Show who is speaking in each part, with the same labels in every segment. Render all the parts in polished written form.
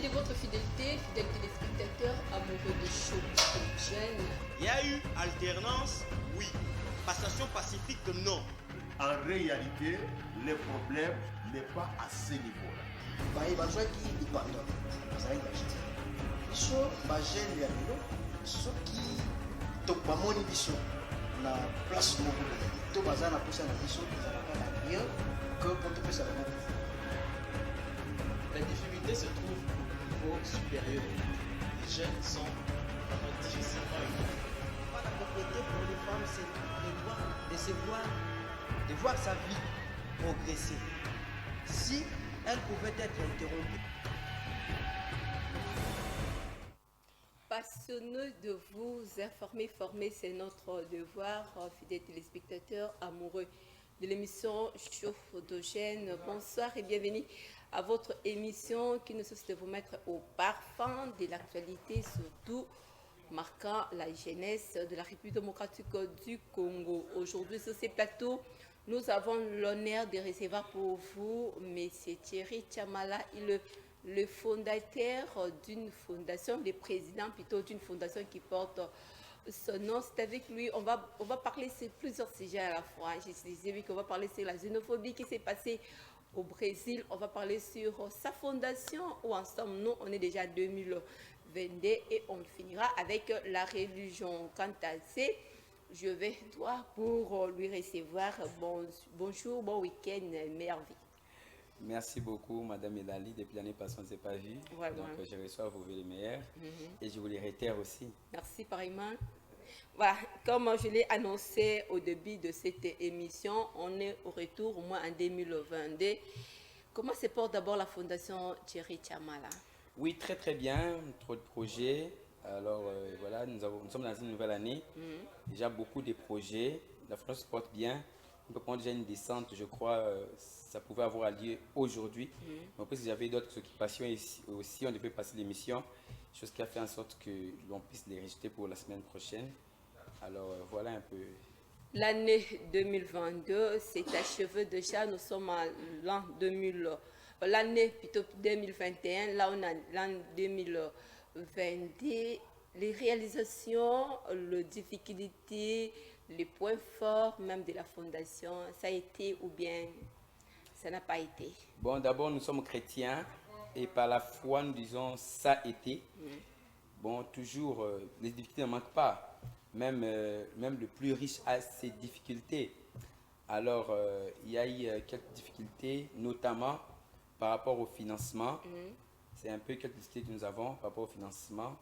Speaker 1: de votre fidélité, fidèles téléspectateurs, amoureux de show jeune.
Speaker 2: Il y a eu alternance, oui. Passation pacifique, non.
Speaker 3: En réalité, le problème n'est pas à ce niveau-là.
Speaker 4: bazwaki ipanda bazalaki bajete biso bagene ya lelo soki bamoni biso na place moko to baza na posa na biso ezalaka na rien que mpo topesa bango.
Speaker 5: La difficulté se trouve au niveau supérieur. Les jeunes sont vraiment difficilement éduqués.
Speaker 6: La propriété pour les femmes, c'est de voir sa vie progresser. Si elle pouvait être interrompue.
Speaker 1: Passionneux de vous informer, former, c'est notre devoir, fidèles téléspectateurs amoureux de l'émission Show photogène. Bonsoir et bienvenue à votre émission qui ne cesse de vous mettre au parfum de l'actualité, surtout marquant la jeunesse de la République démocratique du Congo. Aujourd'hui, sur ces plateaux, nous avons l'honneur de recevoir pour vous M. Thierry Tchamala, le fondateur d'une fondation, le président plutôt d'une fondation qui porte son nom. C'est avec lui, on va parler sur plusieurs sujets à la fois. Je disais qu'on va parler sur la xénophobie qui s'est passée au Brésil. On va parler sur sa fondation où ensemble, nous, on est déjà en 2022 et on finira avec la religion. Quant à ça, je vais toi pour lui recevoir. Bonjour, bon week-end, meilleure vie.
Speaker 7: Merci beaucoup, Madame Elali. Depuis l'année passée, on ne s'est pas vu.
Speaker 1: Voilà.
Speaker 7: Donc, je reçois vos vœux les meilleurs. Et je vous les réitère aussi.
Speaker 1: Merci, pareillement. Voilà, comme je l'ai annoncé au début de cette émission, on est au retour au moins en 2022. Comment se porte d'abord la fondation Thierry Tchamala?
Speaker 7: Oui, très très bien. Trop de projets. Alors voilà, nous sommes dans une nouvelle année. Déjà beaucoup de projets. La fondation se porte bien. On peut prendre déjà une descente, je crois, ça pouvait avoir lieu aujourd'hui. Mais parce que j'avais d'autres occupations ici, aussi, on devait passer l'émission, chose qui a fait en sorte que l'on puisse les rejeter pour la semaine prochaine. Alors voilà un peu. L'année
Speaker 1: 2022 s'est achevée déjà, nous sommes en l'an 2000, l'année plutôt 2021, là on a l'an 2022, les réalisations, les difficultés, les points forts même de la fondation, ça a été ou bien ça n'a pas été?
Speaker 7: Bon, d'abord nous sommes chrétiens et par la foi nous disons ça a été. Bon, toujours les difficultés ne manquent pas. Même le plus riche a ses difficultés. Alors, il y a eu quelques difficultés, notamment par rapport au financement. C'est un peu quelques difficultés que nous avons par rapport au financement.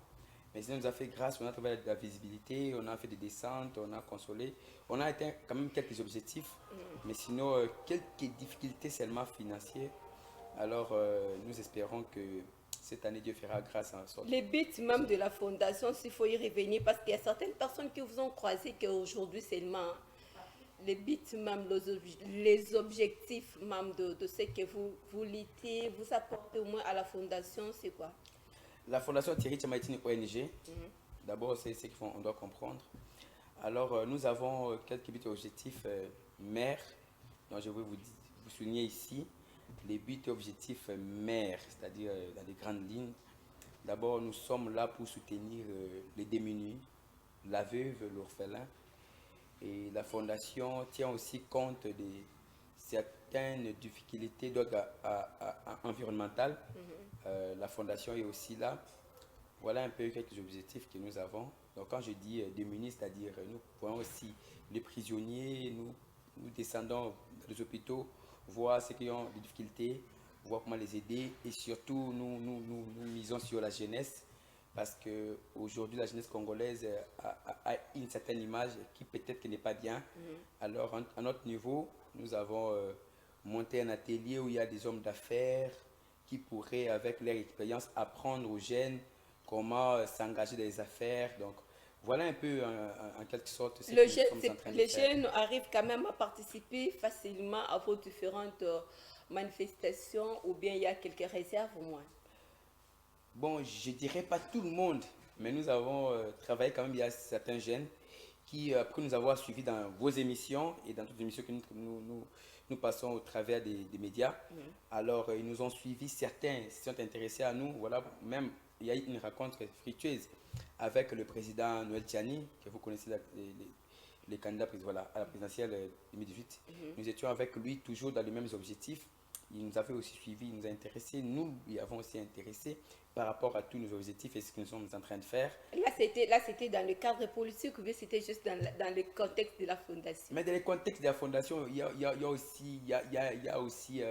Speaker 7: Mais ça nous a fait grâce, on a trouvé de la visibilité, on a fait des descentes, on a consolé. On a atteint quand même quelques objectifs, mais sinon, quelques difficultés seulement financières. Alors, nous espérons que cette année, Dieu fera grâce en sorte.
Speaker 1: Les buts même de la fondation, s'il faut y revenir, parce qu'il y a certaines personnes qui vous ont croisé qu'aujourd'hui seulement, les buts même, les objectifs même de ce que vous luttez, vous apportez au moins à la fondation, c'est quoi?
Speaker 7: La fondation Thierry Tchamala est une ONG. D'abord, c'est ce qu'on doit comprendre. Alors, nous avons quelques buts et objectifs mères, dont je vais vous souligner ici. Les buts et objectifs mères, c'est-à-dire dans des grandes lignes. D'abord, nous sommes là pour soutenir les démunis, la veuve, l'orphelin. Et la fondation tient aussi compte de certaines difficultés d'ordre environnemental. La fondation est aussi là. Voilà un peu quelques objectifs que nous avons. Donc quand je dis démunis, c'est-à-dire nous prenons aussi les prisonniers, nous descendons dans les hôpitaux, voir ceux qui ont des difficultés, voir comment les aider et surtout nous misons sur la jeunesse parce qu'aujourd'hui la jeunesse congolaise a une certaine image qui peut-être n'est pas bien. Alors à notre niveau, nous avons monté un atelier où il y a des hommes d'affaires qui pourraient avec leur expérience apprendre aux jeunes comment s'engager dans les affaires. Donc voilà un peu en quelque sorte ce que nous sommes en train de
Speaker 1: les
Speaker 7: faire.
Speaker 1: jeunes arrivent quand même à participer facilement à vos différentes manifestations ou bien il y a quelques réserves au moins?
Speaker 7: Bon, je ne dirais pas tout le monde, mais nous avons travaillé quand même, il y a certains jeunes qui, après nous avoir suivis dans vos émissions et dans toutes les émissions que nous nous passons au travers des médias. Alors, ils nous ont suivis, certains se sont intéressés à nous. Voilà, même, il y a eu une rencontre fructueuse avec le président Noël Tiani, que vous connaissez, les candidats voilà, à la présidentielle 2018. Nous étions avec lui toujours dans les mêmes objectifs. Il nous avait aussi suivis, il nous a intéressés. Nous lui avons aussi intéressés par rapport à tous nos objectifs et ce que nous sommes en train de faire.
Speaker 1: Là, c'était dans le cadre politique ou bien c'était juste dans le contexte de la fondation?
Speaker 7: Mais dans le contexte de la fondation, il y a aussi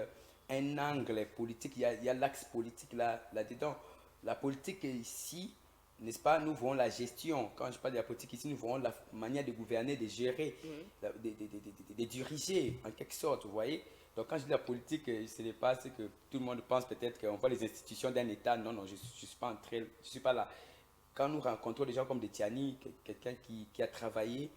Speaker 7: un angle politique, il y a l'axe politique là-dedans. La politique ici, n'est-ce pas, nous voyons la gestion. Quand je parle de la politique ici, nous voyons la manière de gouverner, de gérer, de diriger en quelque sorte, vous voyez. Donc quand je dis la politique, ce n'est pas ce que tout le monde pense peut-être qu'on voit les institutions d'un État. Non, non, je ne suis pas là. Quand nous rencontrons des gens comme des Tiani, quelqu'un qui a travaillé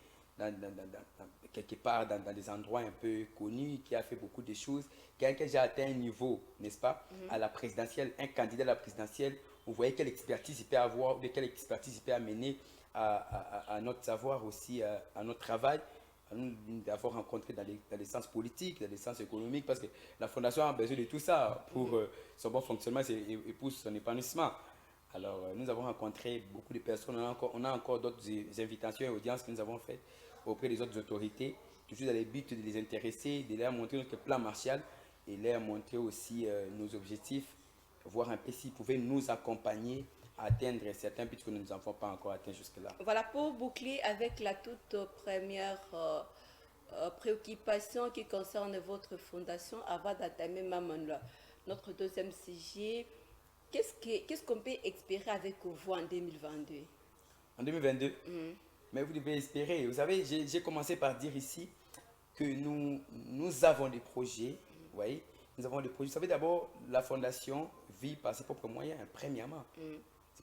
Speaker 7: quelque part dans des endroits un peu connus, qui a fait beaucoup de choses, quelqu'un qui a déjà atteint un niveau, n'est-ce pas, à la présidentielle, un candidat à la présidentielle, vous voyez quelle expertise il peut avoir, ou quelle expertise il peut amener à notre savoir aussi, à notre travail, à nous d'avoir rencontré dans les sens politiques, dans les sens économiques, parce que la fondation a besoin de tout ça pour son bon fonctionnement et pour son épanouissement. Alors, nous avons rencontré beaucoup de personnes, on a encore d'autres invitations et audiences que nous avons faites auprès des autres autorités, toujours dans le but de les intéresser, de leur montrer notre plan Marshall et leur montrer aussi nos objectifs, voir un peu s'ils pouvaient nous accompagner à atteindre certains buts que nous n'avons pas encore atteints jusque-là.
Speaker 1: Voilà, pour boucler avec la toute première préoccupation qui concerne votre fondation, avant d'entamer même notre deuxième sujet, qu'est-ce qu'on peut espérer avec vous en 2022?
Speaker 7: En 2022, mais vous devez espérer. Vous savez, j'ai commencé par dire ici que nous avons des projets, vous voyez, nous avons des projets. Vous savez, d'abord, la fondation vit par ses propres moyens, premièrement.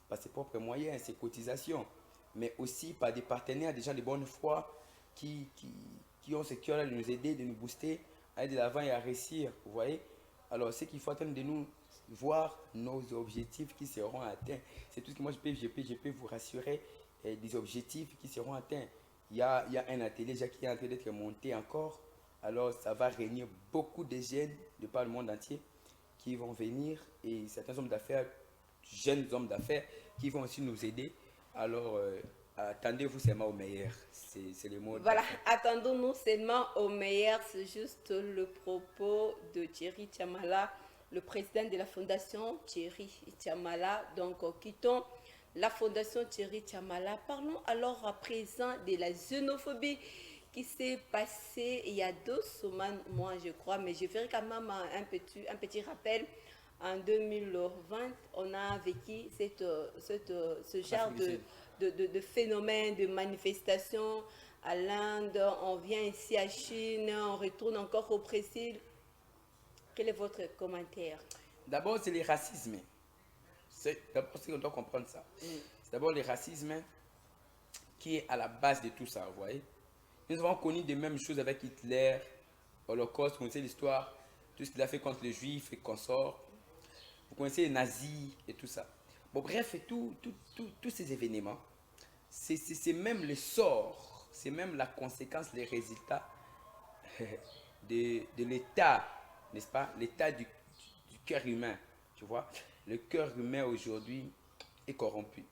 Speaker 7: Par ses propres moyens, ses cotisations, mais aussi par des partenaires, des gens de bonne foi qui ont ce cœur de nous aider, de nous booster, à aller de l'avant et à réussir, vous voyez. Alors, c'est qu'il faut attendre de nous voir nos objectifs qui seront atteints. C'est tout ce que moi je peux vous rassurer, des objectifs qui seront atteints. Il y a un atelier déjà qui est en train d'être monté encore. Alors, ça va réunir beaucoup de jeunes de par le monde entier qui vont venir et certains hommes d'affaires, jeunes hommes d'affaires qui vont aussi nous aider. Alors, attendez-vous seulement au meilleur. C'est le mot.
Speaker 1: Voilà, attendons-nous seulement au meilleur. C'est juste le propos de Thierry Tiamala, le président de la fondation Thierry Tiamala. Donc, quittons la fondation Thierry Tiamala. Parlons alors à présent de la xénophobie qui s'est passée il y a 2 semaines, moi je crois, mais je ferai quand même un petit rappel. En 2020, on a vécu ce genre de phénomène, de manifestation à l'Inde. On vient ici à Chine, on retourne encore au Brésil. Quel est votre commentaire?
Speaker 7: D'abord, c'est le racisme. D'abord, on doit comprendre ça. C'est d'abord le racisme qui est à la base de tout ça, vous voyez. Nous avons connu des mêmes choses avec Hitler, l'Holocauste, vous connaissez l'histoire, tout ce qu'il a fait contre les Juifs et consorts. Vous connaissez les nazis et tout ça. Bon, bref, tous ces événements, c'est même le sort, c'est même la conséquence, les résultats de l'état, n'est-ce pas? L'état du cœur humain, tu vois. Le cœur humain aujourd'hui est corrompu.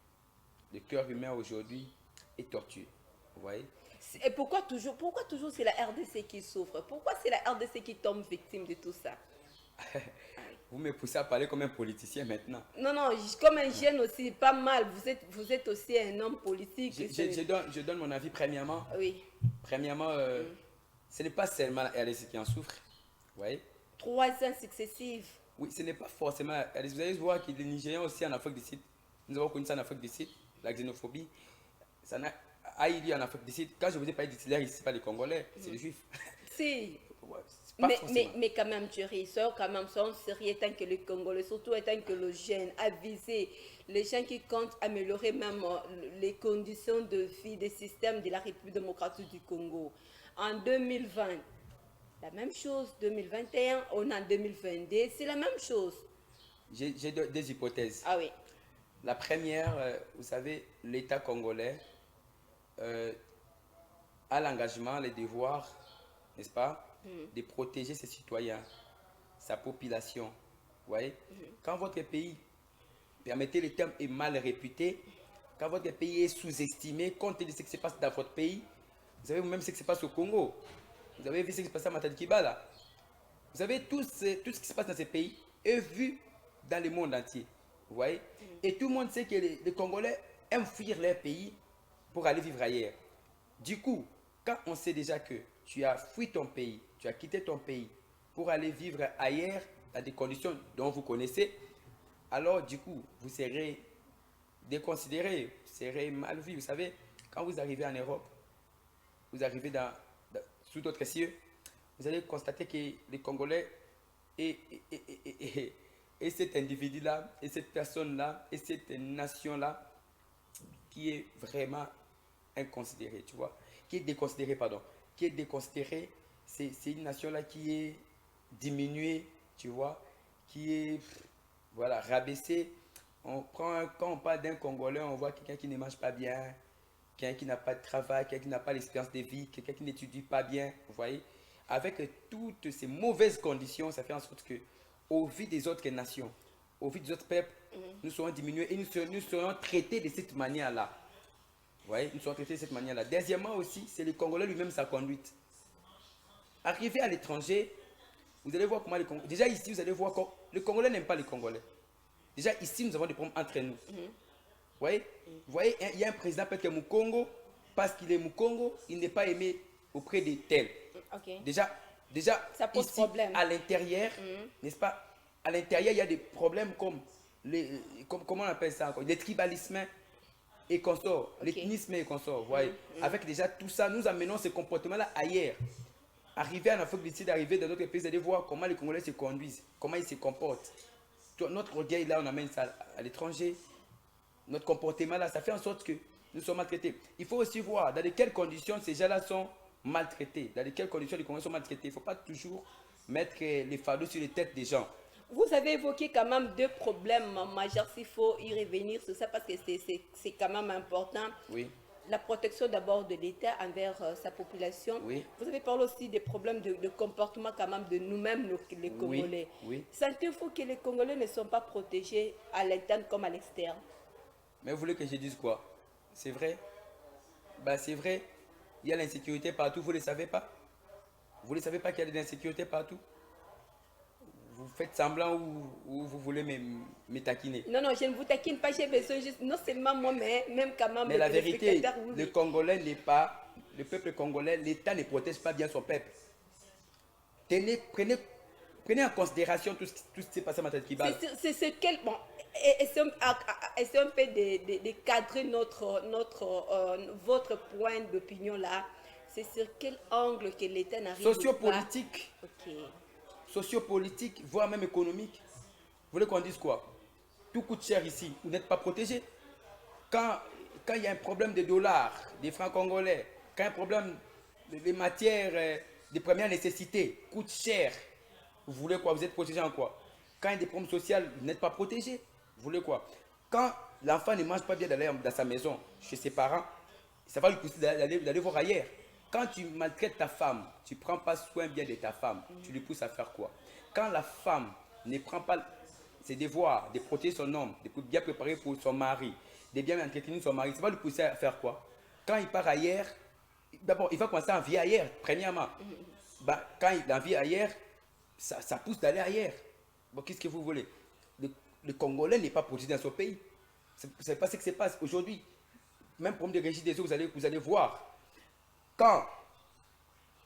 Speaker 7: Le cœur humain aujourd'hui est tortueux, vous voyez.
Speaker 1: Et pourquoi toujours c'est la RDC qui souffre? Pourquoi c'est la RDC qui tombe victime de tout ça?
Speaker 7: Vous me poussez à parler comme un politicien maintenant.
Speaker 1: Non, comme un jeune aussi, pas mal. Vous êtes aussi un homme politique.
Speaker 7: Je donne mon avis premièrement.
Speaker 1: Oui.
Speaker 7: Premièrement, ce n'est pas seulement la RDC qui en souffre. Vous voyez?
Speaker 1: 3 ans successifs.
Speaker 7: Oui, ce n'est pas forcément la RDC. Vous allez voir que les Nigériens aussi en Afrique du Sud, nous avons connu ça en Afrique du Sud, la xénophobie. Ça a eu lieu en Afrique du Sud. Quand je vous ai parlé d'Hitler, ici, ce n'est pas les Congolais, c'est les Juifs.
Speaker 1: Si.
Speaker 7: Ouais,
Speaker 1: mais quand même, Thierry, soyons sérieux tant que le Congolais, surtout étant que le jeune a visé les gens qui comptent améliorer même les conditions de vie des systèmes de la République démocratique du Congo. En 2020, la même chose. 2021, on est en 2022, c'est la même chose.
Speaker 7: J'ai des hypothèses.
Speaker 1: Ah oui.
Speaker 7: La première, vous savez, l'État congolais a l'engagement, les devoirs, n'est-ce pas, de protéger ses citoyens, sa population. Vous voyez? Quand votre pays, permettez le terme, est mal réputé, quand votre pays est sous-estimé, compte tenu de ce qui se passe dans votre pays, vous savez vous-même ce qui se passe au Congo, vous avez vu ce qui se passe à Matadi Kibala, vous savez tout ce qui se passe dans ces pays est vu dans le monde entier. Vous voyez? Et tout le monde sait que les Congolais aiment fuir leur pays pour aller vivre ailleurs. Du coup, quand on sait déjà que tu as fui ton pays, tu as quitté ton pays pour aller vivre ailleurs dans des conditions dont vous connaissez, alors du coup, vous serez déconsidéré, vous serez mal vu. Vous savez, quand vous arrivez en Europe, vous arrivez sous d'autres cieux, vous allez constater que les Congolais et cet individu-là, et cette personne-là, et cette nation-là, qui est vraiment inconsidérée, tu vois, qui est déconsidérée, pardon, qui est déconsidérée, c'est une nation-là qui est diminuée, tu vois, qui est, voilà, rabaissée. Quand on parle d'un Congolais, on voit quelqu'un qui ne mange pas bien, quelqu'un qui n'a pas de travail, quelqu'un qui n'a pas l'expérience de vie, quelqu'un qui n'étudie pas bien, vous voyez. Avec toutes ces mauvaises conditions, ça fait en sorte que, au vu des autres nations, au vu des autres peuples, nous serons diminués et nous serons traités de cette manière-là. Vous voyez, nous serons traités de cette manière-là. Deuxièmement aussi, c'est le Congolais lui-même, sa conduite. Arrivé à l'étranger, vous allez voir comment les Congolais... Déjà ici, vous allez voir que le Congolais n'aime pas les Congolais. Déjà ici, nous avons des problèmes entre nous. Vous voyez, il y a un président peut-être qui est Mukongo, parce qu'il est Mukongo, il n'est pas aimé auprès des tels. Déjà
Speaker 1: ça pose
Speaker 7: ici,
Speaker 1: problème.
Speaker 7: à l'intérieur, n'est-ce pas? À l'intérieur, il y a des problèmes comme comment on appelle ça encore? Les tribalismes et consorts, l'ethnisme et consorts. Vous voyez, avec déjà tout ça, nous amenons ce comportement-là ailleurs. Arriver en Afrique du Sud, arriver dans d'autres pays, vous allez voir comment les Congolais se conduisent, comment ils se comportent. Notre orgueil là, on amène ça à l'étranger. Notre comportement là, ça fait en sorte que nous sommes maltraités. Il faut aussi voir dans quelles conditions ces gens-là sont maltraités, dans quelles conditions les Congolais sont maltraités. Il ne faut pas toujours mettre les fardeaux sur les têtes des gens.
Speaker 1: Vous avez évoqué quand même deux problèmes majeurs, s'il faut y revenir sur ça, parce que c'est quand même important.
Speaker 7: Oui.
Speaker 1: La protection d'abord de l'État envers sa population.
Speaker 7: Oui.
Speaker 1: Vous avez parlé aussi des problèmes de comportement quand même de nous-mêmes, les Congolais.
Speaker 7: Oui.
Speaker 1: Sentez-vous que les Congolais ne sont pas protégés à l'interne comme à l'externe?
Speaker 7: Mais vous voulez que je dise quoi? C'est vrai? Ben, c'est vrai. Il y a l'insécurité partout, vous ne le savez pas? Vous ne savez pas qu'il y a de l'insécurité partout? Vous faites semblant ou vous voulez me taquiner?
Speaker 1: Non, je ne vous taquine pas, j'ai besoin juste, non seulement moi, mais même quand même...
Speaker 7: Mais la vérité, le Congolais n'est pas, le peuple congolais, l'État ne protège pas bien son peuple. Prenez en considération tout ce qui s'est passé à Matadi Kibala.
Speaker 1: C'est ce qu'elle... Bon, essayons un peu de cadrer votre point d'opinion là. C'est sur quel angle que l'État n'arrive pas...
Speaker 7: Sociopolitique.
Speaker 1: Ok.
Speaker 7: Sociopolitique, voire même économique. Vous voulez qu'on dise quoi? Tout coûte cher ici, vous n'êtes pas protégé. Quand il y a un problème de dollars, des francs congolais, quand il y a un problème des matières de première nécessité, coûte cher, vous voulez quoi? Vous êtes protégé en quoi? Quand il y a des problèmes sociaux, vous n'êtes pas protégé. Vous voulez quoi? Quand l'enfant ne mange pas bien d'aller dans sa maison, chez ses parents, ça va lui pousser d'aller voir ailleurs. Quand tu maltraites ta femme, tu ne prends pas soin bien de ta femme, tu lui pousses à faire quoi? Quand la femme ne prend pas ses devoirs de protéger son homme, de bien préparer pour son mari, de bien entretenir son mari, ça va lui pousser à faire quoi? Quand il part ailleurs, d'abord, il va commencer à vivre ailleurs, premièrement. Bah, quand il en vit ailleurs, ça pousse d'aller ailleurs. Bon, qu'est-ce que vous voulez? Le Congolais n'est pas protégé dans son pays. Ce n'est pas ce qui se passe aujourd'hui. Même problème de régie des eaux, vous allez voir. Quand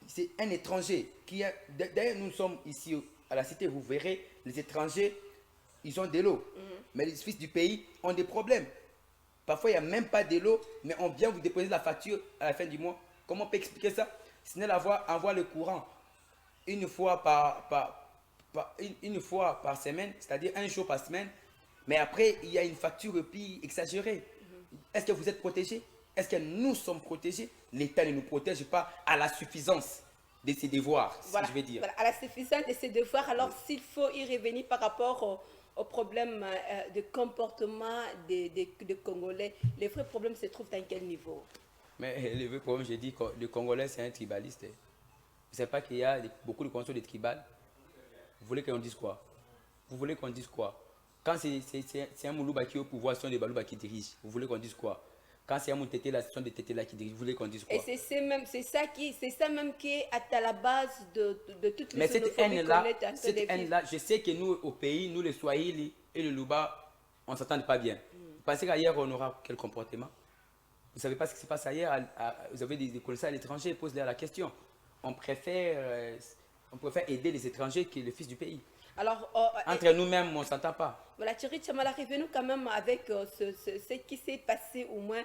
Speaker 7: c'est un étranger qui est... D'ailleurs, nous sommes ici à la cité, vous verrez, les étrangers, ils ont de l'eau. Mais les fils du pays ont des problèmes. Parfois, il n'y a même pas de l'eau, mais on vient vous déposer la facture à la fin du mois. Comment on peut expliquer ça? Sinon, envoie le courant une fois une fois par semaine, c'est-à-dire un jour par semaine. Mais après, il y a une facture puis exagérée. Est-ce que vous êtes protégés? Est-ce que nous sommes protégés? L'État ne nous protège pas à la suffisance de ses devoirs,
Speaker 1: Voilà,
Speaker 7: si je vais dire.
Speaker 1: voilà, à la suffisance de ses devoirs. Alors, s'il faut y revenir par rapport au problème de comportement des Congolais, les vrais problèmes se trouvent à quel niveau?
Speaker 7: Mais le vrai problème, j'ai dit que le Congolais, c'est un tribaliste. ne savez pas qu'il y a beaucoup de conventions de tribal? Vous voulez qu'on dise quoi? Vous voulez qu'on dise quoi? Quand c'est un Moulouba qui est au pouvoir, ce sont des Balouba qui dirigent. Vous voulez qu'on dise quoi? Quand c'est un Moutété, là, ce sont des Tétés là qui dirigent. Vous voulez qu'on dise quoi?
Speaker 1: Et c'est ça même qui est à la base de toutes les
Speaker 7: Mais cette haine-là,
Speaker 1: haine-là,
Speaker 7: je sais que nous, au pays, nous, les Swahili et le Louba, on ne s'entend pas bien. Vous pensez qu'ailleurs, on aura quel comportement? Vous ne savez pas ce qui se passe ailleurs. Vous avez des connaissances à l'étranger, posez-leur la question. On préfère aider les étrangers que les fils du pays.
Speaker 1: Alors,
Speaker 7: entre nous-mêmes, on ne s'entend pas.
Speaker 1: Voilà, Thierry Tchamala, revenons quand même avec ce qui s'est passé au moins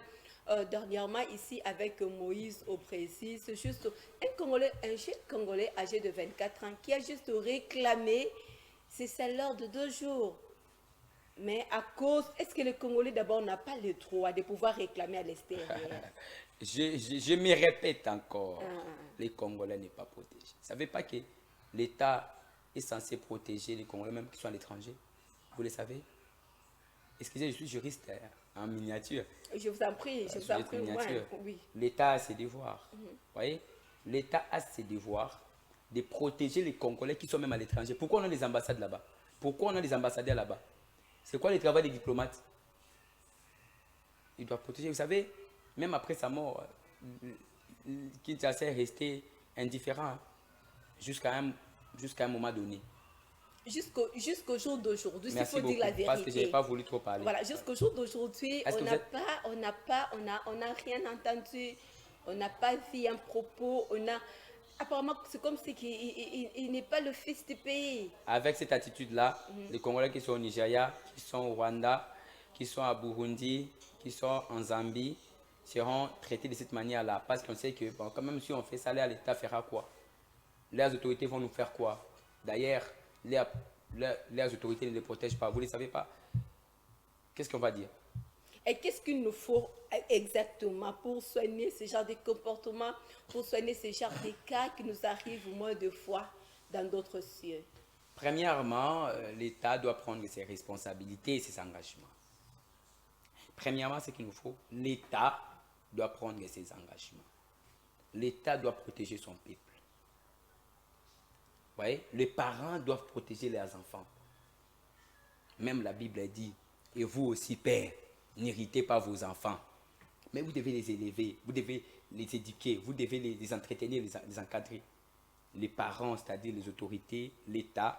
Speaker 1: dernièrement ici avec Moïse au Brésil. C'est juste un jeune Congolais âgé de 24 ans qui a juste réclamé ses salaires de 2 jours. Mais à cause, est-ce que le Congolais d'abord n'a pas le droit de pouvoir réclamer à l'extérieur?
Speaker 7: Je me répète encore, les Congolais n'est pas protégés. Vous ne savez pas que l'État est censé protéger les Congolais même qui sont à l'étranger? Vous le savez? Excusez, je suis juriste en miniature.
Speaker 1: Je vous en prie, ouais, oui.
Speaker 7: L'État a ses devoirs. Vous voyez? L'État a ses devoirs de protéger les Congolais qui sont même à l'étranger. Pourquoi on a des ambassades là-bas? Pourquoi on a des ambassadeurs là-bas? C'est quoi le travail des diplomates? Il doit protéger. Vous savez, même après sa mort, Kinshasa est resté indifférent jusqu'à un moment donné.
Speaker 1: Jusqu'au jour d'aujourd'hui, il faut
Speaker 7: beaucoup,
Speaker 1: dire la vérité.
Speaker 7: Parce que je n'ai pas voulu trop parler.
Speaker 1: Voilà, jusqu'au jour d'aujourd'hui, on n'a rien entendu, on n'a pas vu un propos, apparemment, c'est comme si il n'est pas le fils du pays.
Speaker 7: Avec cette attitude-là, les Congolais qui sont au Nigeria, qui sont au Rwanda, qui sont à Burundi, qui sont en Zambie, seront traités de cette manière-là. Parce qu'on sait que, bon, quand même, si on fait ça, l'État fera quoi? Les autorités vont nous faire quoi? D'ailleurs, les autorités ne les protègent pas. Vous ne le savez pas. Qu'est-ce qu'on va dire?
Speaker 1: Et qu'est-ce qu'il nous faut exactement pour soigner ce genre de comportement, pour soigner ce genre de cas qui nous arrivent moins de fois dans d'autres cieux?
Speaker 7: Premièrement, l'État doit prendre ses responsabilités et ses engagements. Premièrement, ce qu'il nous faut, l'État doit prendre ses engagements. L'État doit protéger son peuple. Vous voyez, les parents doivent protéger leurs enfants. Même la Bible dit, et vous aussi, père, n'irritez pas vos enfants. Mais vous devez les élever, vous devez les éduquer, vous devez les entretenir, les encadrer. Les parents, c'est-à-dire les autorités, l'État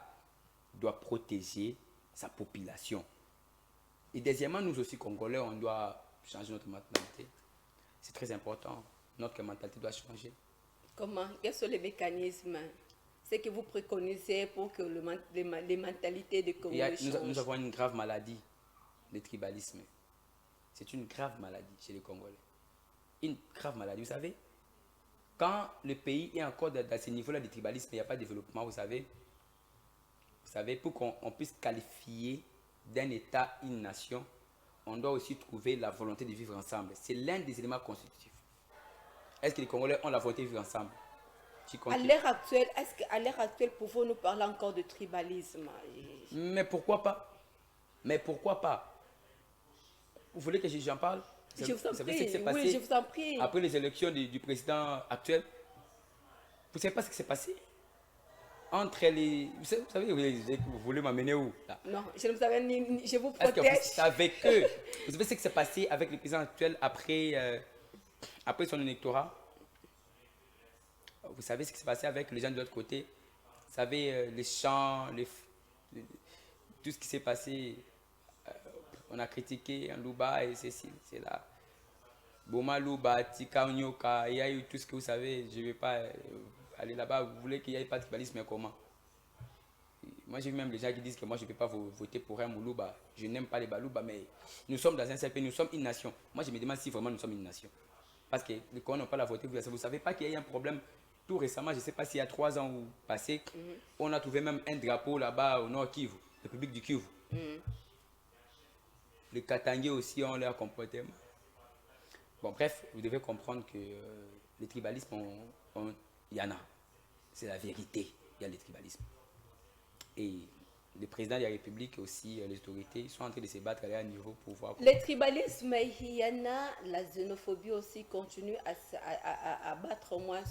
Speaker 7: doit protéger sa population. Et deuxièmement, nous aussi, Congolais, on doit changer notre mentalité. C'est très important. Notre mentalité doit changer.
Speaker 1: Comment? Quels sont les mécanismes? C'est que vous préconisez pour que les mentalités des Congolais changent?
Speaker 7: Nous avons une grave maladie, le tribalisme. C'est une grave maladie chez les Congolais. Une grave maladie, vous savez. Quand le pays est encore dans ce niveau-là de tribalisme, il n'y a pas de développement, vous savez. Vous savez, pour qu'on puisse qualifier d'un État une nation, on doit aussi trouver la volonté de vivre ensemble. C'est l'un des éléments constitutifs. Est-ce que les Congolais ont la volonté de vivre ensemble?
Speaker 1: À l'heure actuelle, est-ce qu'à l'heure actuelle, pouvons-nous parler encore de tribalisme?
Speaker 7: Mais pourquoi pas? Mais pourquoi pas? Vous voulez que j'en parle?
Speaker 1: Je vous en prie.
Speaker 7: Ce qui s'est passé,
Speaker 1: oui, je vous en prie.
Speaker 7: Après les élections du président actuel, vous ne savez pas ce qui s'est passé? Entre les... Vous savez, vous voulez m'amener où là?
Speaker 1: Non, je ne vous avais ni... Je vous
Speaker 7: Est-ce
Speaker 1: protège.
Speaker 7: que vous savez que... Vous savez ce qui s'est passé avec le président actuel après son électorat? Vous savez ce qui s'est passé avec les gens de l'autre côté? Vous savez, les chants, tout ce qui s'est passé. On a critiqué un Louba et c'est là. Boma Louba, Tika Onyoka, il y a eu tout ce que vous savez. Je ne vais pas aller là-bas. Vous voulez qu'il n'y ait pas de tribalisme, mais comment? Moi, j'ai vu même les gens qui disent que moi, je ne peux pas voter pour un Moulouba. Je n'aime pas les Balouba, mais nous sommes dans un seul pays, nous sommes une nation. Moi, je me demande si vraiment nous sommes une nation. Parce que les Congolais n'ont pas la voté, vous ne savez pas qu'il y a eu un problème. Tout récemment, je ne sais pas s'il y a 3 ans ou passé, on a trouvé même un drapeau là-bas au nord Kivu, République du Kivu. Les Katangais aussi ont leur comportement. Bon, bref, vous devez comprendre que les tribalismes, il y en a. C'est la vérité, il y a les tribalismes. Et le président de la République et aussi les autorités, ils sont en train de se battre à leur niveau pour voir...
Speaker 1: Les tribalismes, il y en a, la xénophobie aussi continue à battre au moins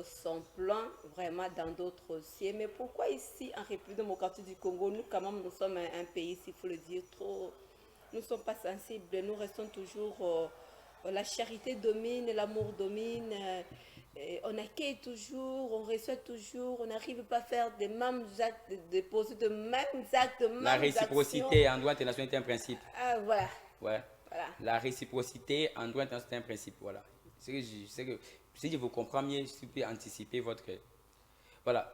Speaker 1: son plan vraiment dans d'autres aussi. Mais pourquoi ici, en République démocratique du Congo, nous quand même, nous sommes un pays, s'il faut le dire, trop... Nous ne sommes pas sensibles, nous restons toujours... la charité domine, l'amour domine, on accueille toujours, on reçoit toujours, on n'arrive pas à faire des mêmes actes, de poser de mêmes actes, de mêmes
Speaker 7: La réciprocité en droit international est un principe.
Speaker 1: Ah, voilà.
Speaker 7: Ouais.
Speaker 1: Voilà.
Speaker 7: La réciprocité en droit international est un principe. Voilà. C'est que si je vous comprends mieux, je peux anticiper votre... Voilà.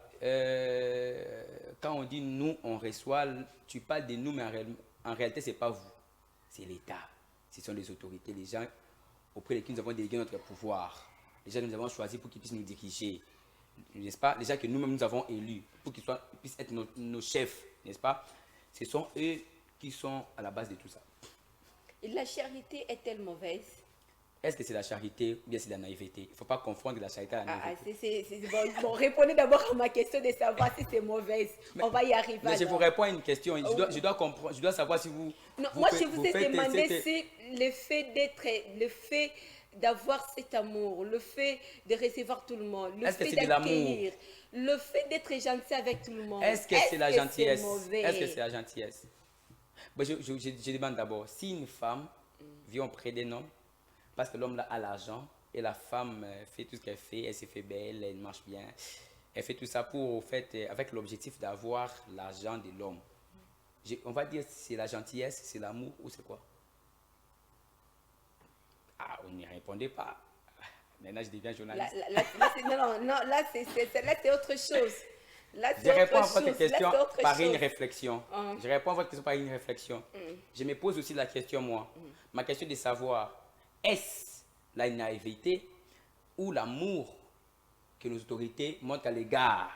Speaker 7: Quand on dit nous, on reçoit, tu parles de nous, mais en réalité, ce n'est pas vous. C'est l'État. Ce sont les autorités, les gens auprès desquels nous avons délégué notre pouvoir. Les gens que nous avons choisis pour qu'ils puissent nous diriger. N'est-ce pas? Les gens que nous-mêmes nous avons élus pour qu'ils puissent être nos chefs. N'est-ce pas? Ce sont eux qui sont à la base de tout ça.
Speaker 1: Et la charité est-elle mauvaise?
Speaker 7: Est-ce que c'est la charité ou bien c'est la naïveté? Il ne faut pas confondre la charité à la naïveté.
Speaker 1: Bon, répondez d'abord à ma question de savoir si c'est mauvaise. On va y arriver.
Speaker 7: Mais je vous réponds à une question. Je dois comprendre, je dois savoir si vous...
Speaker 1: Non, moi, je vous ai demandé si le fait d'avoir cet amour, le fait de recevoir tout le monde, le fait d'accueillir, le fait d'être gentil avec tout le monde.
Speaker 7: Est-ce que c'est la gentillesse? Est-ce que c'est la gentillesse? Bon, je demande d'abord, si une femme vient auprès d'un homme, parce que l'homme a l'argent et la femme fait tout ce qu'elle fait, elle se fait belle, elle marche bien, elle fait tout ça pour, avec l'objectif d'avoir l'argent de l'homme. On va dire c'est la gentillesse, c'est l'amour ou c'est quoi? Ah, on n'y répondait pas. Maintenant, je deviens journaliste.
Speaker 1: Là, c'est autre chose.
Speaker 7: Je réponds à votre question par une réflexion. Je réponds à votre question par une réflexion. Je me pose aussi la question, moi. Ma question est de savoir, est-ce la naïveté ou l'amour que nos autorités montrent à l'égard,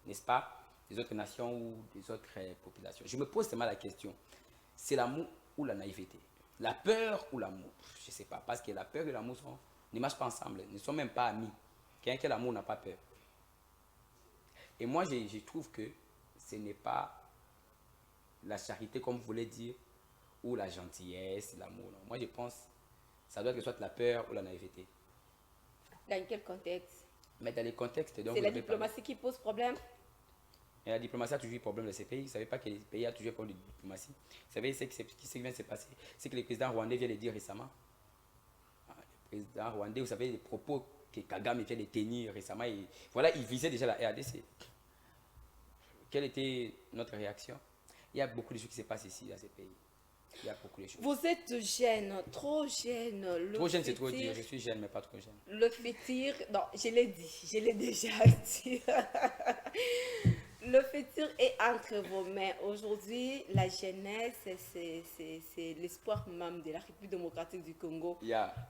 Speaker 7: n'est-ce pas, des autres nations ou des autres populations? Je me pose seulement la question. C'est l'amour ou la naïveté? La peur ou l'amour? Je ne sais pas. Parce que la peur et l'amour ne marchent pas ensemble. Ils ne sont même pas amis. Quelqu'un qui a l'amour n'a pas peur. Et moi, je trouve que ce n'est pas la charité, comme vous voulez dire, ou la gentillesse, l'amour. Moi, je pense que ça doit être soit la peur ou la naïveté.
Speaker 1: Dans quel contexte?
Speaker 7: Mais dans les contextes...
Speaker 1: C'est la diplomatie qui pose problème?
Speaker 7: Et la diplomatie a toujours eu problème dans ces pays. Vous ne savez pas que les pays ont toujours eu problème de diplomatie. Vous savez ce qui vient de se passer? C'est que le président rwandais vient de dire récemment. Le président rwandais, vous savez, les propos que Kagame vient de tenir récemment, voilà, il visait déjà la RDC. Quelle était notre réaction? Il y a beaucoup de choses qui se passent ici, dans ces pays. Il y a beaucoup de choses.
Speaker 1: Vous êtes jeune, trop jeune.
Speaker 7: Trop jeune, c'est trop dire. Je suis jeune, mais pas trop jeune.
Speaker 1: Le futur, non, je l'ai dit, je l'ai déjà dit. Le futur est entre vos mains. Aujourd'hui, la jeunesse, c'est l'espoir même de la République démocratique du Congo.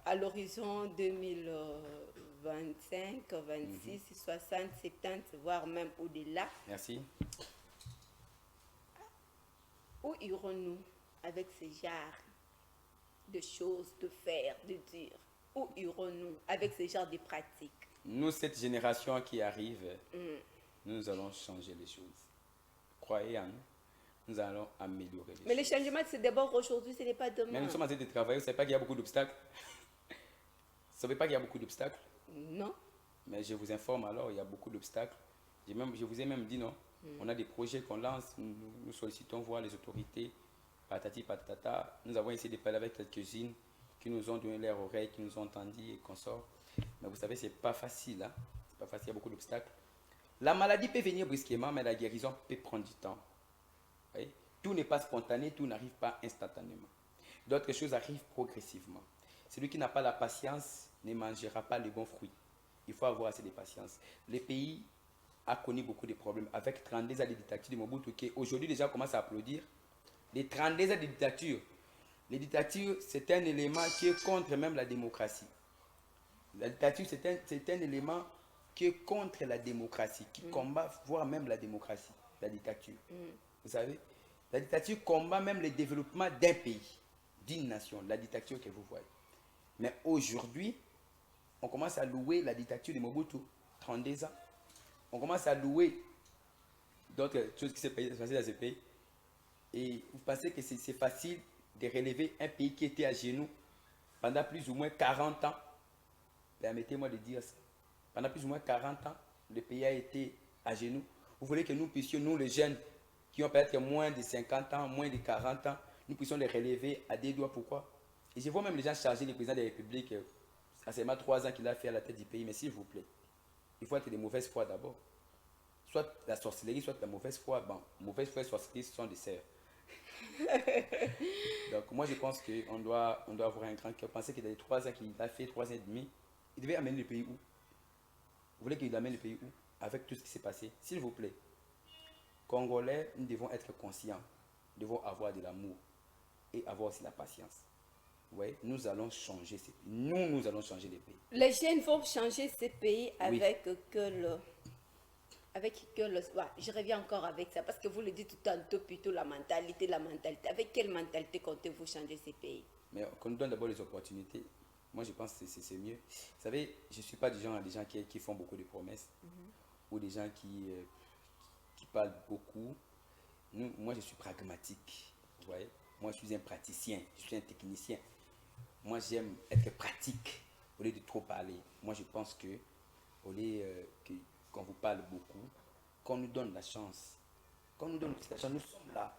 Speaker 1: À l'horizon 2025, 26, 60, 70, voire même au-delà.
Speaker 7: Merci.
Speaker 1: Où irons-nous avec ce genre de choses, de faire, de dire? Où irons-nous avec ce genre de pratiques?
Speaker 7: Nous, cette génération qui arrive, nous allons changer les choses. Croyez en nous, nous allons améliorer les choses.
Speaker 1: Mais le changement, c'est d'abord aujourd'hui, ce n'est pas demain.
Speaker 7: Mais nous sommes en train de travailler, vous ne savez pas qu'il y a beaucoup d'obstacles? Vous ne savez pas qu'il y a beaucoup d'obstacles?
Speaker 1: Non.
Speaker 7: Mais je vous informe alors, il y a beaucoup d'obstacles. Je vous ai même dit non. On a des projets qu'on lance, nous sollicitons voir les autorités, patati patata. Nous avons essayé de parler avec quelques-unes qui nous ont donné leur oreille, qui nous ont entendu et qu'on sort. Mais vous savez, ce n'est pas facile. Hein? C'est pas facile, il y a beaucoup d'obstacles. La maladie peut venir brusquement, mais la guérison peut prendre du temps. Oui? Tout n'est pas spontané, tout n'arrive pas instantanément. D'autres choses arrivent progressivement. Celui qui n'a pas la patience ne mangera pas les bons fruits. Il faut avoir assez de patience. Les pays a connu beaucoup de problèmes avec 32 ans de dictature de Mobutu qui aujourd'hui déjà commence à applaudir. Les 32 ans de dictature. Les dictatures, c'est un élément qui est contre même la démocratie. La dictature, c'est un élément qui est contre la démocratie, qui combat, voire même la démocratie, la dictature. Vous savez, la dictature combat même le développement d'un pays, d'une nation, la dictature que vous voyez. Mais aujourd'hui, on commence à louer la dictature de Mobutu, 32 ans. On commence à louer d'autres choses qui se passent dans ce pays. Et vous pensez que c'est facile de relever un pays qui était à genoux pendant plus ou moins 40 ans? Permettez-moi de dire ça. Pendant plus ou moins 40 ans, le pays a été à genoux. Vous voulez que nous puissions, nous les jeunes, qui ont peut-être moins de 50 ans, moins de 40 ans, nous puissions les relever à des doigts. Pourquoi? Et je vois même les gens charger le président de la République. Ça seulement 3 ans qu'il a fait à la tête du pays. Mais s'il vous plaît, il faut être de mauvaise foi d'abord. Soit la sorcellerie, soit la mauvaise foi. Bon, mauvaise foi et sorcellerie sont des sœurs. Donc moi je pense qu'on doit avoir un grand cœur. Pensez que dans les 3 ans qu'il a fait, 3 ans et demi, il devait amener le pays où? Vous voulez qu'il amène le pays où? Avec tout ce qui s'est passé. S'il vous plaît, Congolais, nous devons être conscients. Nous devons avoir de l'amour et avoir aussi la patience. Vous voyez, nous allons changer ces pays. Nous allons changer les pays.
Speaker 1: Les jeunes vont changer ces pays
Speaker 7: Oui.
Speaker 1: avec je reviens encore avec ça, parce que vous le dites tout tantôt, plutôt la mentalité. Avec quelle mentalité comptez-vous changer ces pays?
Speaker 7: Mais qu'on nous donne d'abord les opportunités. Moi, je pense que c'est mieux. Vous savez, je ne suis pas du genre des gens qui font beaucoup de promesses ou des gens qui parlent beaucoup. Moi, je suis pragmatique. Vous voyez? Moi, je suis un praticien, je suis un technicien. Moi, j'aime être pratique au lieu de trop parler. Moi, je pense que au lieu qu'on vous parle beaucoup, qu'on nous donne la chance. Qu'on nous donne la chance, nous sommes là.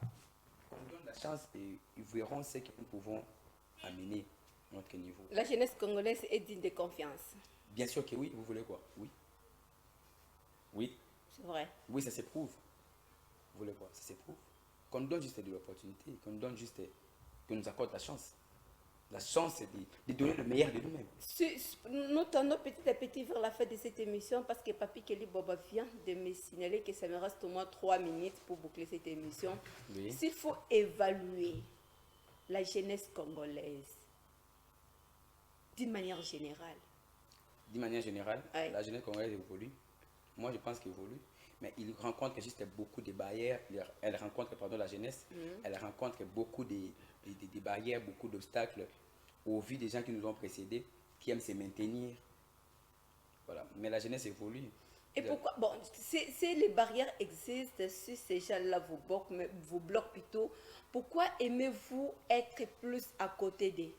Speaker 7: Qu'on nous donne la chance et ils verront ce que nous pouvons amener à notre niveau.
Speaker 1: La jeunesse congolaise est digne de confiance.
Speaker 7: Bien sûr que oui, vous voulez quoi? Oui. Oui.
Speaker 1: C'est vrai.
Speaker 7: Oui, ça s'éprouve. Vous voulez quoi? Ça s'éprouve. Qu'on nous donne juste de l'opportunité, qu'on nous donne juste, qu'on nous accorde la chance. La chance, c'est de donner le meilleur de nous-mêmes.
Speaker 1: Nous tendons petit à petit vers la fin de cette émission parce que Papi Kelly Boba vient de me signaler que ça me reste au moins 3 minutes pour boucler cette émission.
Speaker 7: Oui.
Speaker 1: S'il faut évaluer la jeunesse congolaise d'une manière générale.
Speaker 7: D'une manière générale,
Speaker 1: Oui.
Speaker 7: la jeunesse congolaise évolue. Moi, je pense qu'elle évolue. Mais il rencontre juste beaucoup de barrières. Elle rencontre, la jeunesse, elle rencontre beaucoup de barrières, beaucoup d'obstacles au vu des gens qui nous ont précédés, qui aiment se maintenir. Voilà. Mais la jeunesse évolue.
Speaker 1: Et pourquoi? Bon, si les barrières existent, si ces gens-là vous bloquent plutôt, pourquoi aimez-vous être plus à côté d'eux?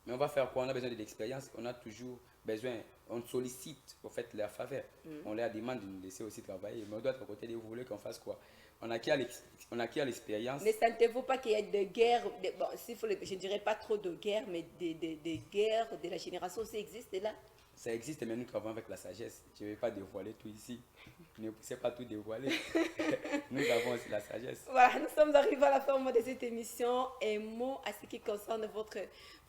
Speaker 7: Mais on va faire quoi? On a besoin de l'expérience. On a toujours besoin. On sollicite au fait leur faveur. On leur demande de nous laisser aussi travailler. Mais on doit être à côté d'eux. Vous voulez qu'on fasse quoi? On acquiert l'expérience.
Speaker 1: Ne sentez-vous pas qu'il y a des guerres, bon, je ne dirais pas trop de guerres, mais des guerres de la génération, ça existe là?
Speaker 7: Ça existe, mais nous travaillons avec la sagesse. Je ne vais pas dévoiler tout ici. Ne poussez pas tout dévoiler. Nous avons aussi la sagesse.
Speaker 1: Voilà, nous sommes arrivés à la fin de cette émission. Un mot à ce qui concerne votre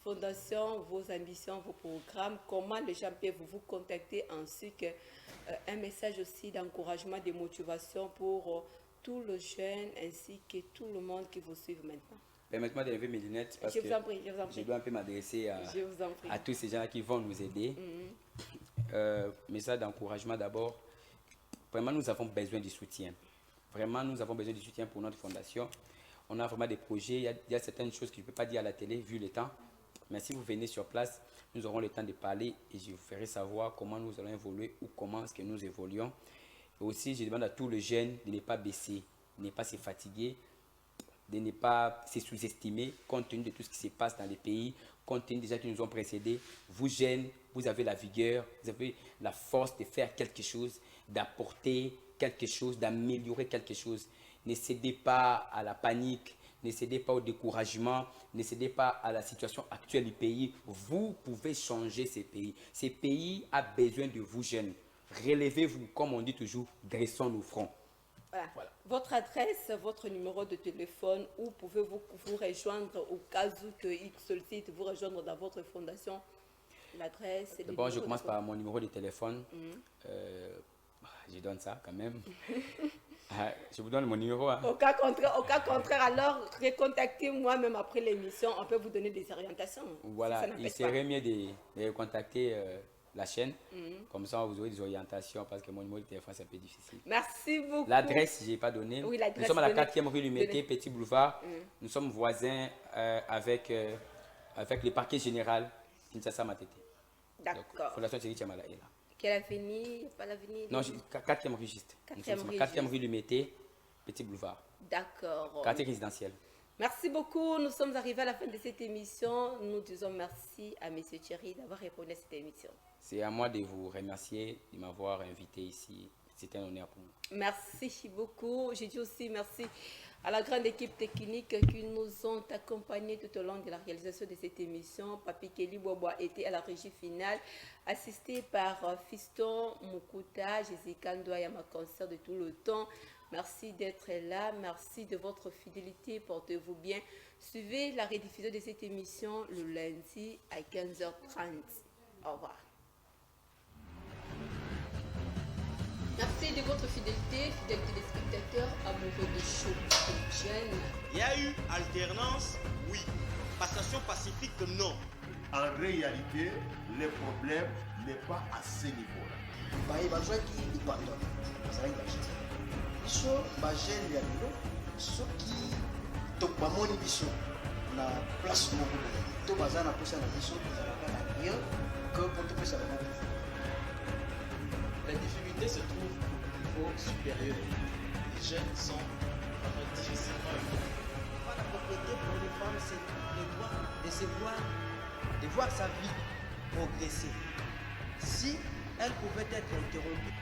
Speaker 1: fondation, vos ambitions, vos programmes. Comment les gens peuvent vous contacter, ainsi qu'un message aussi d'encouragement, de motivation pour tous les jeunes ainsi que tout le monde qui vous suit maintenant.
Speaker 7: Permettez-moi d'enlever mes lunettes parce
Speaker 1: Je
Speaker 7: que
Speaker 1: vous en prie.
Speaker 7: je dois un peu m'adresser
Speaker 1: Je vous en prie.
Speaker 7: à tous ces gens qui vont nous aider. Message d'encouragement d'abord. Vraiment, nous avons besoin du soutien. Vraiment, nous avons besoin du soutien pour notre fondation. On a vraiment des projets. Il y a certaines choses que je ne peux pas dire à la télé vu le temps. Mais si vous venez sur place, nous aurons le temps de parler et je vous ferai savoir comment nous allons évoluer ou comment est-ce que nous évoluons. Et aussi, je demande à tous les jeunes de ne pas baisser, de ne pas se fatiguer, de ne pas se sous-estimer compte tenu de tout ce qui se passe dans les pays, compte tenu des gens qui nous ont précédés. Vous jeunes, vous avez la vigueur, vous avez la force de faire quelque chose, d'apporter quelque chose, d'améliorer quelque chose. Ne cédez pas à la panique, ne cédez pas au découragement, ne cédez pas à la situation actuelle du pays. Vous pouvez changer ces pays. Ces pays ont besoin de vous jeunes. Relevez-vous, comme on dit toujours, dressons nos fronts.
Speaker 1: Voilà. Votre adresse, votre numéro de téléphone, où pouvez-vous vous rejoindre au cas où X sollicite vous rejoindre dans votre fondation? L'adresse et le
Speaker 7: D'abord, je
Speaker 1: numéro
Speaker 7: commence
Speaker 1: de
Speaker 7: par mon numéro de téléphone. Je donne ça quand même. Je vous donne mon numéro. Hein.
Speaker 1: Au cas contraire, alors recontactez-moi même après l'émission. On peut vous donner des orientations.
Speaker 7: Voilà,
Speaker 1: Si ça
Speaker 7: il
Speaker 1: n'empêche
Speaker 7: serait mieux de contacter la chaîne. Comme ça, vous aurez des orientations parce que mon numéro de téléphone, c'est un peu difficile.
Speaker 1: Merci beaucoup.
Speaker 7: L'adresse, je n'ai pas donné.
Speaker 1: Oui, l'adresse
Speaker 7: Nous sommes à la
Speaker 1: donnée.
Speaker 7: 4e rue Lumété, Petit Boulevard. Nous sommes voisins avec le parquet général Kinshasa Matete.
Speaker 1: D'accord.
Speaker 7: Fondation Thierry Tchamala est là.
Speaker 1: Quelle avenue? Pas l'avenue?
Speaker 7: Non, 4e rue juste. Nous sommes 4e rue Lumété, Petit Boulevard.
Speaker 1: D'accord.
Speaker 7: Quartier résidentiel.
Speaker 1: Merci beaucoup. Nous sommes arrivés à la fin de cette émission. Nous disons merci à M. Thierry d'avoir répondu à cette émission.
Speaker 7: C'est à moi de vous remercier de m'avoir invité ici. C'est un honneur pour moi.
Speaker 1: Merci beaucoup. Je dis aussi merci à la grande équipe technique qui nous ont accompagnés tout au long de la réalisation de cette émission. Papi Kelly Boboa était à la régie finale, assisté par Fiston Mukuta, Jessica Ndoya, ma concert de tout le temps. Merci d'être là. Merci de votre fidélité. Portez-vous bien. Suivez la rediffusion de cette émission le lundi à 15h30. Au revoir. Merci de votre fidélité, fidèles téléspectateurs, amoureux de show jeune.
Speaker 2: Il y a eu alternance, oui. Passation pacifique, non.
Speaker 3: En réalité, le problème n'est pas à ce niveau-là.
Speaker 4: baye bazwaki lipandola bazalaki bagite biso bagene ya lelo soki bamoni biso na place moko boye to baza na posa na biso ezalaka na rien que po topesa bango pouvoir.
Speaker 5: La difficulté se trouve au niveau supérieur. Les jeunes sont vraiment difficilement éduqués.
Speaker 6: Pas la propriété pour les femmes, c'est de voir sa vie progresser. Si elle pouvait être interrompue,